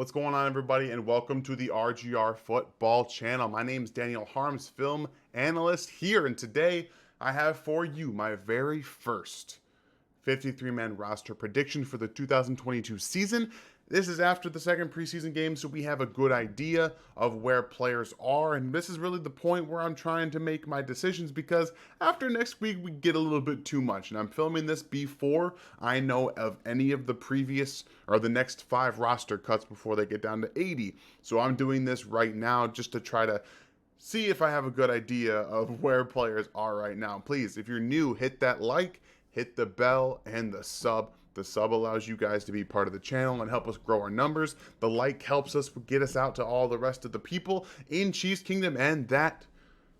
What's going on, everybody, and welcome to the RGR Football channel. My name is Daniel Harms, film analyst here, and today I have for you my very first 53-man roster prediction for the 2022 season. This is after the second preseason game, so we have a good idea of where players are, and this is really the point where I'm trying to make my decisions because after next week we get a little bit too much, and I'm filming this before I know of any of the previous or the next 5 roster cuts before they get down to 80. So I'm doing this right now just to try to see if I have a good idea of where players are right now. Please, if you're new, hit that like, hit the bell, and the sub. The sub allows you guys to be part of the channel and help us grow our numbers. The like helps us get us out to all the rest of the people in Chiefs Kingdom, and that,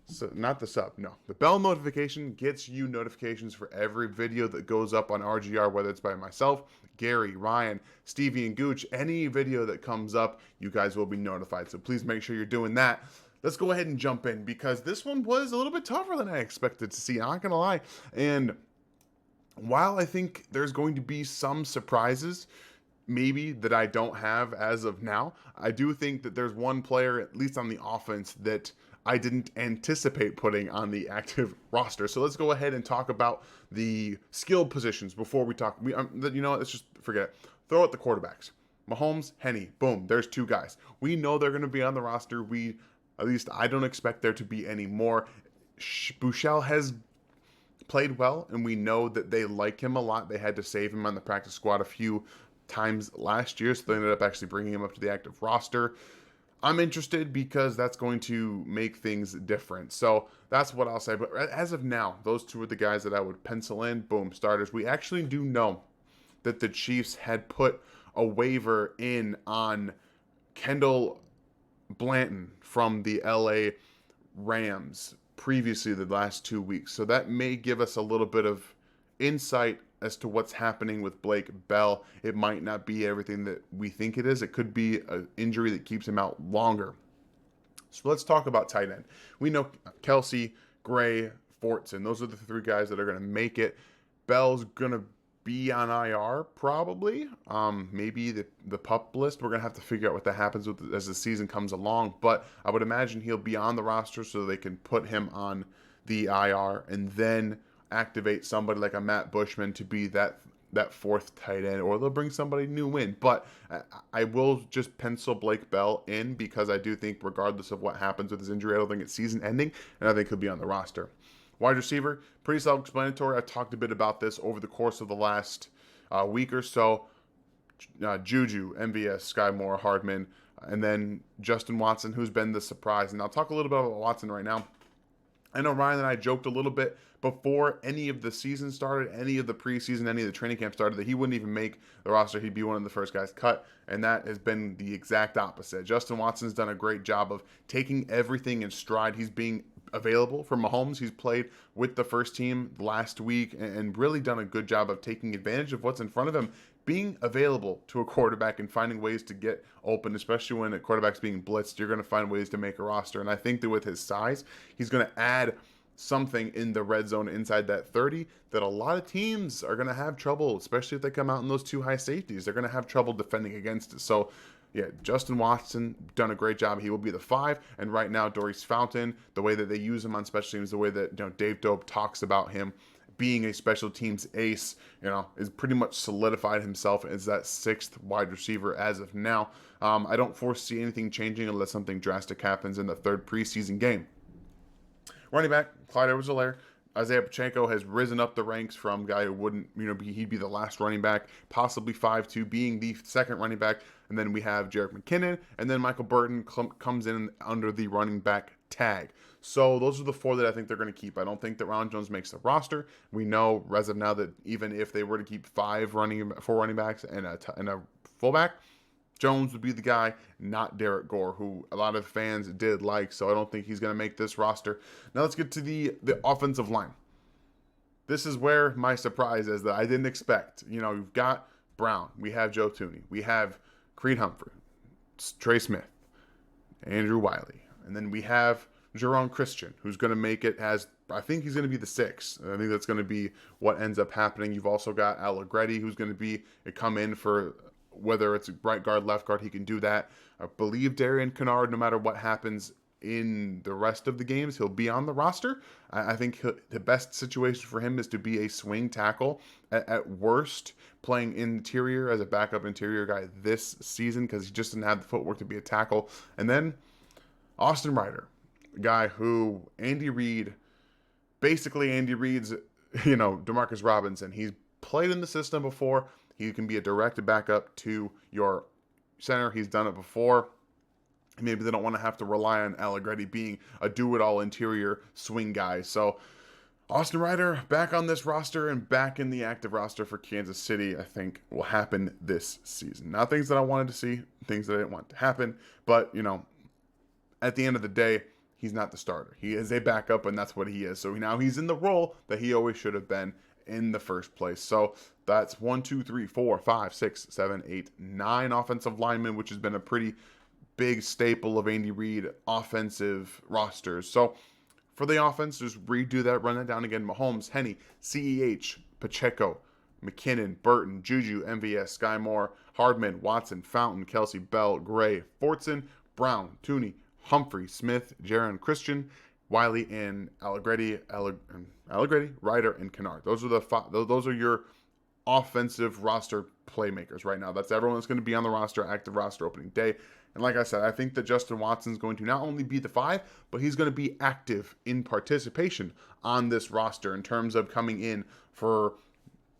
so not the sub, no. The bell notification gets you notifications for every video that goes up on RGR, whether it's by myself, Gary, Ryan, Stevie, and Gooch. Any video that comes up, you guys will be notified. So please make sure you're doing that. Let's go ahead and jump in because this one was a little bit tougher than I expected to see. I'm not going to lie. And while I think there's going to be some surprises, maybe that I don't have as of now, I do think that there's one player, at least on the offense, that I didn't anticipate putting on the active roster. So let's go ahead and talk about the skill positions before we talk. Let's just forget it. Throw out the quarterbacks. Mahomes, Henny, boom, there's 2 guys. We know they're going to be on the roster. At least I don't expect there to be any more. Buechele has played well, and we know that they like him a lot. They had to save him on the practice squad a few times last year, so they ended up actually bringing him up to the active roster. I'm interested because that's going to make things different. So that's what I'll say. But as of now, those 2 are the guys that I would pencil in. Boom, starters. We actually do know that the Chiefs had put a waiver in on Kendall Blanton from the LA Rams previously the last 2 weeks. So that may give us a little bit of insight as to what's happening with Blake Bell. It might not be everything that we think it is. It could be an injury that keeps him out longer. So let's talk about tight end. We know Kelsey, Gray, Fortson. Those are the 3 guys that are going to make it. Bell's going to be on IR probably. Maybe the pup list. We're gonna have to figure out what that happens with as the season comes along. But I would imagine he'll be on the roster so they can put him on the IR and then activate somebody like a Matt Bushman to be that 4th tight end, or they'll bring somebody new in. But I will just pencil Blake Bell in because I do think, regardless of what happens with his injury, I don't think it's season ending, and I think he'll be on the roster. Wide receiver, pretty self-explanatory. I talked a bit about this over the course of the last week or so. Juju, MVS, Sky Moore, Hardman, and then Justin Watson, who's been the surprise. And I'll talk a little bit about Watson right now. I know Ryan and I joked a little bit before any of the season started, any of the preseason, any of the training camp started, that he wouldn't even make the roster. He'd be one of the first guys cut, and that has been the exact opposite. Justin Watson's done a great job of taking everything in stride. He's being available for Mahomes. He's played with the first team last week and really done a good job of taking advantage of what's in front of him, being available to a quarterback and finding ways to get open, especially when a quarterback's being blitzed. You're going to find ways to make a roster. And I think that with his size, he's going to add something in the red zone inside that 30 that a lot of teams are going to have trouble, especially if they come out in those 2 high safeties. They're going to have trouble defending against it. So yeah, Justin Watson done a great job. He will be the 5. And right now, Daurice Fountain, the way that they use him on special teams, the way that Dave Dope talks about him being a special teams ace, is pretty much solidified himself as that 6th wide receiver as of now. I don't foresee anything changing unless something drastic happens in the 3rd preseason game. Running back, Clyde Edwards-Helaire. Isaiah Pacheco has risen up the ranks from guy who wouldn't, he'd be the last running back, possibly 5'2", being the 2nd running back. And then we have Jerick McKinnon, and then Michael Burton comes in under the running back tag. So those are the 4 that I think they're going to keep. I don't think that Ronald Jones makes the roster. We know as of now that even if they were to keep 4 running backs and a fullback, Jones would be the guy, not Derek Gore, who a lot of fans did like, so I don't think he's going to make this roster. Now let's get to the offensive line. This is where my surprise is that I didn't expect. We've got Brown, we have Joe Thuney, we have Creed Humphrey, Trey Smith, Andrew Wiley, and then we have Jerron Christian, who's going to make it as, I think he's going to be the 6th. I think that's going to be what ends up happening. You've also got Allegretti, who's going to come in for whether it's right guard, left guard, he can do that. I believe Darian Kennard, no matter what happens in the rest of the games, he'll be on the roster. I think the best situation for him is to be a swing tackle at worst, playing interior as a backup interior guy this season because he just didn't have the footwork to be a tackle. And then Austin Ryder, a guy who Andy Reid's, Demarcus Robinson. He's played in the system before. He can be a direct backup to your center. He's done it before. Maybe they don't want to have to rely on Allegretti being a do-it-all interior swing guy. So Austin Ryder back on this roster and back in the active roster for Kansas City, I think will happen this season. Not things that I wanted to see, things that I didn't want to happen. But, at the end of the day, he's not the starter. He is a backup, and that's what he is. So now he's in the role that he always should have been in the first place. So that's 1, 2, 3, 4, 5, 6, 7, 8, 9 offensive linemen, which has been a pretty big staple of Andy Reid offensive rosters. So for the offense, just redo that, run it down again. Mahomes, Henne, CEH, Pacheco, McKinnon, Burton, Juju, MVS, Sky Moore, Hardman, Watson, Fountain, Kelsey, Bell, Gray, Fortson, Brown, Tooney, Humphrey, Smith, Jaron Christian, Wiley, and Allegretti, Ryder, and Kennard. Those are your offensive roster playmakers right now. That's everyone that's going to be on the roster, active roster opening day. And like I said, I think that Justin Watson's going to not only be the 5, but he's going to be active in participation on this roster in terms of coming in for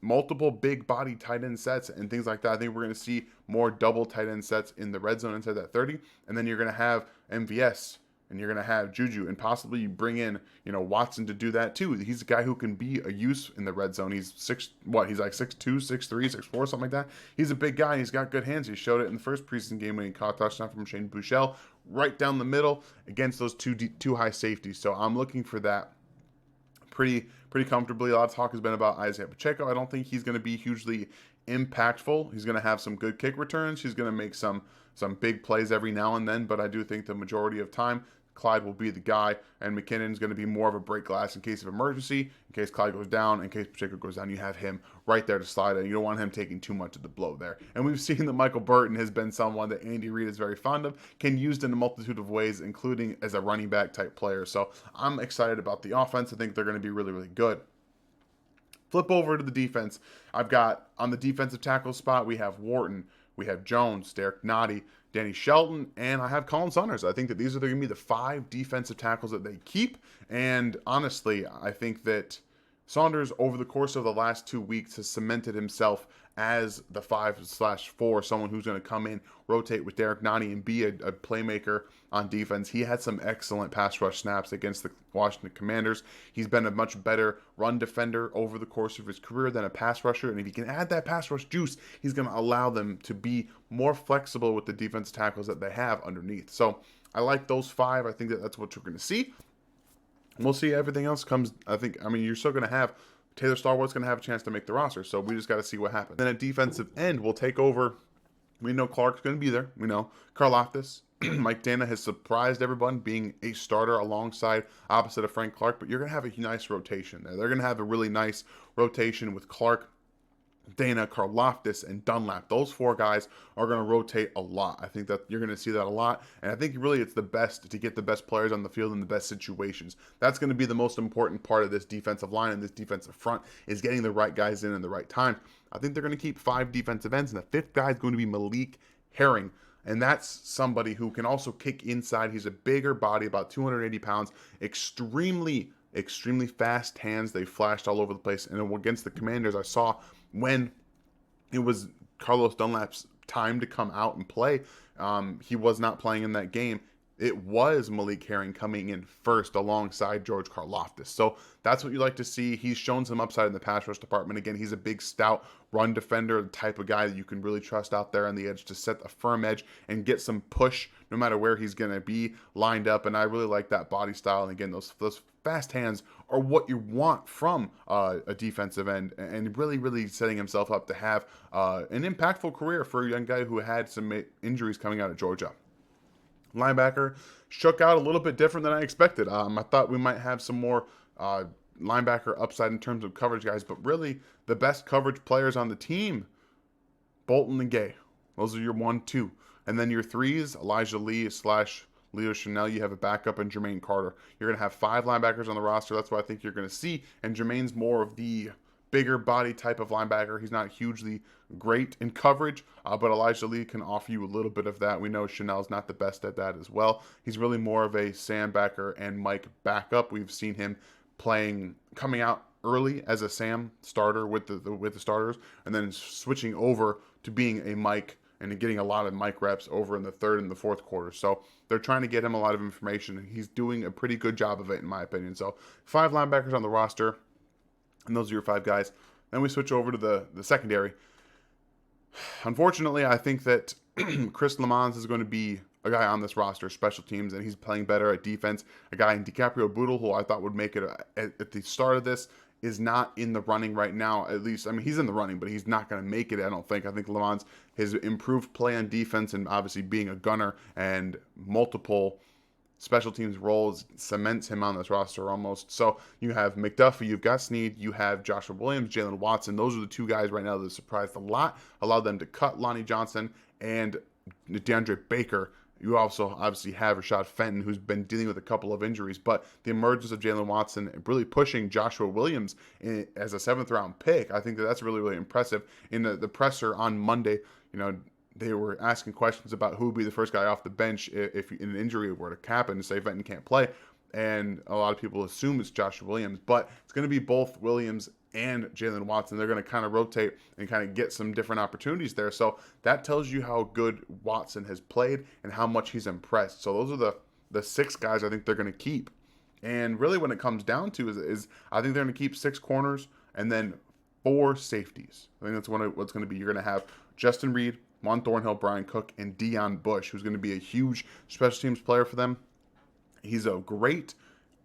multiple big body tight end sets and things like that. I think we're going to see more double tight end sets in the red zone inside that 30. And then you're going to have MVS and you're going to have Juju, and possibly you bring in, Watson to do that too. He's a guy who can be a use in the red zone. He's he's like 6'2", 6'3", 6'4", something like that. He's a big guy. He's got good hands. He showed it in the first preseason game when he caught a touchdown from Shane Buechele right down the middle against those two high safeties. So I'm looking for that pretty comfortably. A lot of talk has been about Isaiah Pacheco. I don't think he's going to be hugely impactful. He's going to have some good kick returns. He's going to make some big plays every now and then, but I do think the majority of time Clyde will be the guy, and McKinnon's going to be more of a break glass in case of emergency, in case Clyde goes down, in case Pacheco goes down. You have him right there to slide, and you don't want him taking too much of the blow there. And we've seen that Michael Burton has been someone that Andy Reid is very fond of, can use in a multitude of ways, including as a running back type player. So I'm excited about the offense. I think they're going to be really, really good. Flip over to the defense. I've got on the defensive tackle spot, we have Wharton, we have Jones, Derek Nottie, Danny Shelton, and I have Colin Saunders. I think that these are going to be the 5 defensive tackles that they keep. And honestly, I think that Saunders, over the course of the last 2 weeks, has cemented himself as the 5/4, someone who's going to come in, rotate with Derek Nottie, and be a playmaker on defense. He had some excellent pass rush snaps against the Washington Commanders. He's been a much better run defender over the course of his career than a pass rusher, and if he can add that pass rush juice, he's going to allow them to be more flexible with the defense tackles that they have underneath. So I like those 5. I think that that's what you're going to see. We'll see. Everything else comes, you're still going to have Taylor Starwood's going to have a chance to make the roster, so we just got to see what happens. Then at defensive end, we'll take over. We know Clark's going to be there. We know Karlaftis. Mike Dana has surprised everyone being a starter alongside opposite of Frank Clark, but you're going to have a nice rotation there. They're going to have a really nice rotation with Clark, Dana, Karlaftis, and Dunlap. Those 4 guys are going to rotate a lot. I think that you're going to see that a lot, and I think really it's the best to get the best players on the field in the best situations. That's going to be the most important part of this defensive line and this defensive front, is getting the right guys in the right time. I think they're going to keep 5 defensive ends, and the 5th guy is going to be Malik Herring, and that's somebody who can also kick inside. He's a bigger body, about 280 pounds, extremely fast hands. They flashed all over the place, and against the Commanders, I saw when it was Carlos Dunlap's time to come out and play, he was not playing in that game. It was Malik Herring coming in first alongside George Karlaftis. So that's what you like to see. He's shown some upside in the pass rush department. Again, he's a big, stout run defender, the type of guy that you can really trust out there on the edge to set a firm edge and get some push no matter where he's going to be lined up. And I really like that body style. And again, those fast hands are what you want from a defensive end, and really setting himself up to have an impactful career for a young guy who had some injuries coming out of Georgia. Linebacker shook out a little bit different than I expected. I thought we might have some more linebacker upside in terms of coverage guys, but really the best coverage players on the team, Bolton and Gay. Those are your 1, 2. And then your 3s, Elijah Lee / Leo Chanel. You have a backup in Jermaine Carter. You're going to have 5 linebackers on the roster. That's what I think you're going to see. And Jermaine's more of the bigger body type of linebacker. He's not hugely great in coverage, but Elijah Lee can offer you a little bit of that. We know Chanel's not the best at that as well. He's really more of a Sam Becker and Mike backup. We've seen him coming out early as a Sam starter with the starters, and then switching over to being a Mike and getting a lot of Mike reps over in the third and the fourth quarter. So they're trying to get him a lot of information, and he's doing a pretty good job of it, in my opinion. So 5 linebackers on the roster, and those are your 5 guys. Then we switch over to the secondary. Unfortunately, I think that Chris Lamons is going to be a guy on this roster, special teams, and he's playing better at defense. A guy in DiCaprio Bootle, who I thought would make it at the start of this, is not in the running right now. At least, I mean, he's in the running, but he's not going to make it, I don't think. I think Lamons, his improved play on defense and obviously being a gunner and multiple special teams roles cements him on this roster almost. So you have McDuffie, you've got Snead, you have Joshua Williams, Jalen Watson. Those are the 2 guys right now that surprised a lot, allowed them to cut Lonnie Johnson and DeAndre Baker. You also obviously have Rashad Fenton, who's been dealing with a couple of injuries, but the emergence of Jalen Watson really pushing Joshua Williams as a 7th-round pick, I think that's really, really impressive. In the presser on Monday, they were asking questions about who would be the first guy off the bench if an injury were to happen, and say Fenton can't play, and a lot of people assume it's Joshua Williams, but it's going to be both Williams and Jalen Watson. They're going to kind of rotate and kind of get some different opportunities there. So that tells you how good Watson has played and how much he's impressed. So those are the 6 guys I think they're going to keep. And really when it comes down to is I think they're going to keep 6 corners and then 4 safeties. I think that's what's going to be. You're going to have Justin Reed, Juan Thornhill, Brian Cook, and Dion Bush, who's going to be a huge special teams player for them. He's a great,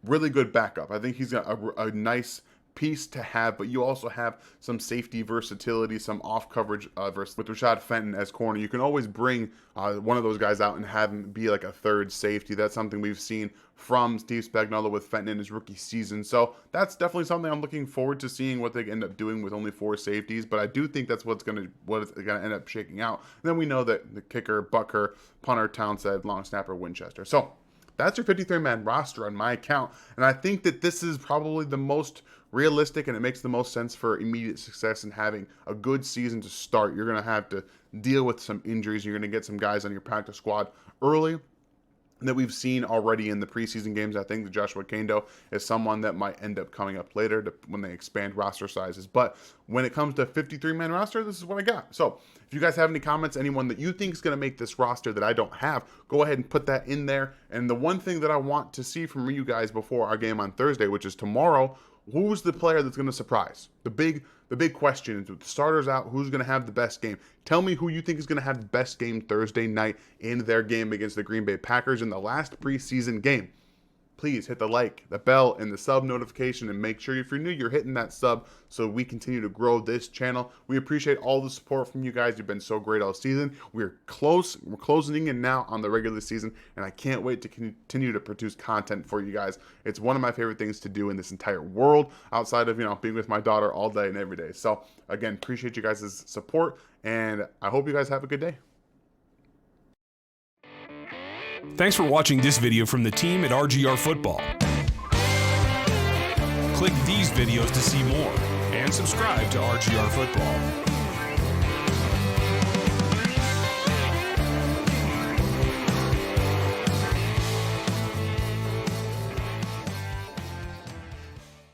really good backup. I think he's got a nice piece to have, but you also have some safety versatility, some off coverage with Rashad Fenton as corner. You can always bring one of those guys out and have him be like a 3rd safety. That's something we've seen from Steve Spagnuolo with Fenton in his rookie season. So that's definitely something I'm looking forward to seeing what they end up doing with only 4 safeties. But I do think that's what it's going to end up shaking out. And then we know that the kicker, Bucker, punter, Townsend, long snapper, Winchester. So that's your 53-man roster on my account. And I think that this is probably the most realistic, and it makes the most sense for immediate success and having a good season to start. You're going to have to deal with some injuries. You're going to get some guys on your practice squad early that we've seen already in the preseason games. I think that Joshua Kendo is someone that might end up coming up later when they expand roster sizes. But when it comes to 53-man roster, this is what I got. So if you guys have any comments, anyone that you think is going to make this roster that I don't have, go ahead and put that in there. And the one thing that I want to see from you guys before our game on Thursday, which is tomorrow, who's the player that's going to surprise? The big question is, with the starters out, who's going to have the best game? Tell me who you think is going to have the best game Thursday night in their game against the Green Bay Packers in the last preseason game. Please hit the like, the bell, and the sub notification, and make sure if you're new, you're hitting that sub so we continue to grow this channel. We appreciate all the support from you guys. You've been so great all season. We're closing in now on the regular season, and I can't wait to continue to produce content for you guys. It's one of my favorite things to do in this entire world, outside of, being with my daughter all day and every day. So again, appreciate you guys' support, and I hope you guys have a good day. Thanks for watching this video from the team at RGR Football. Click these videos to see more and subscribe to RGR Football.